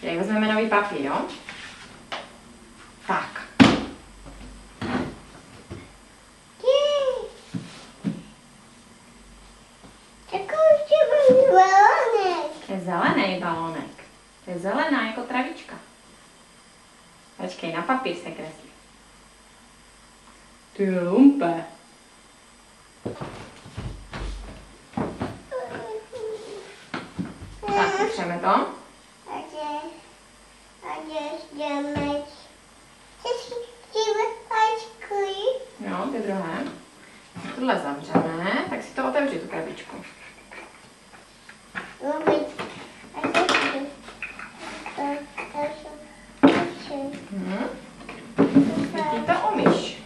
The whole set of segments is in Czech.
Teď vezmeme nový papír, jo? Tak. To je zelený balónek. To je zelená jako travička. Počkej, na papír se kreslí. Ty lumpe. Tak, potřebujeme to. Jo, ty druhé. Tohle zavřeme, tak si to otevři, tu krabičku. Ty to umíš.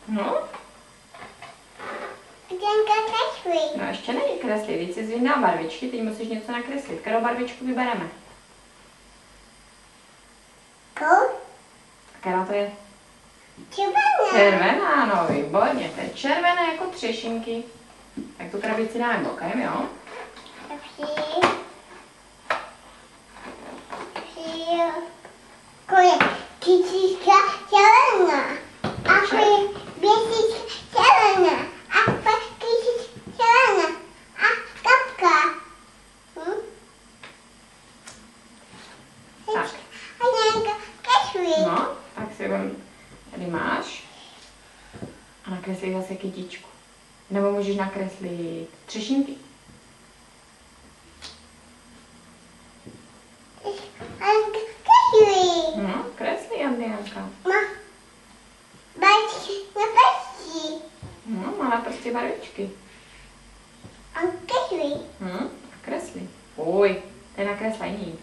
No? No ještě není kreslit, teď si zvýndá barvičky, teď musíš něco nakreslit. Kterou barvičku vybereme? Která to je? Červená, no výborně, to je červené jako třešinky. Tak tu krabici dáme bokem, jo? Kytička zelená a běsička zelená a pak kytička zelená a kapka. Tak. A nějaká kešví. No, tak si vem, tady máš. A nakreslí zase kytičku. Nebo můžeš nakreslit třešinky. No, kreslí, Andriánka. Barvičky na prstí. No, má na prstě barvičky. A kešví. Kreslí. Uj, to je nakreslení.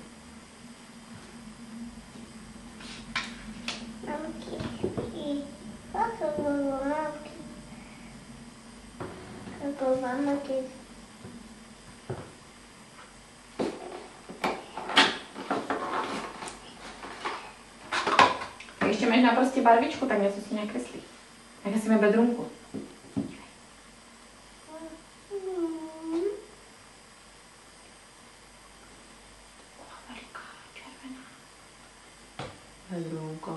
Ještě máš na prstě barvičku, tak něco si nakreslí. Tak asi mi bedrunku. Veliká, červená. Bedrunka.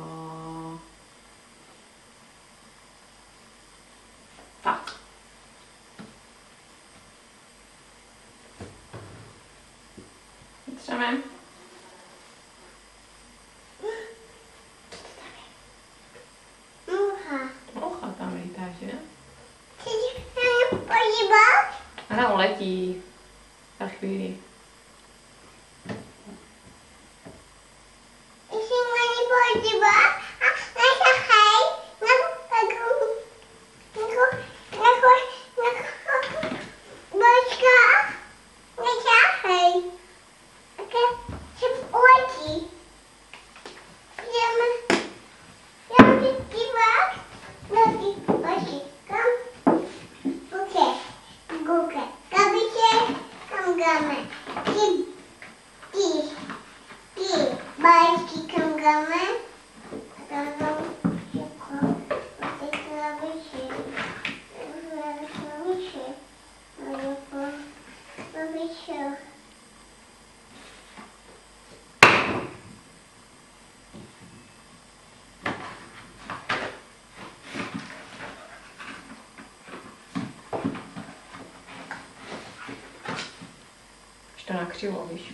Tak. Vytřeme. Moucha tam lítá, že? Ona uletí. Za chvíli. Už to nakřivo, víš.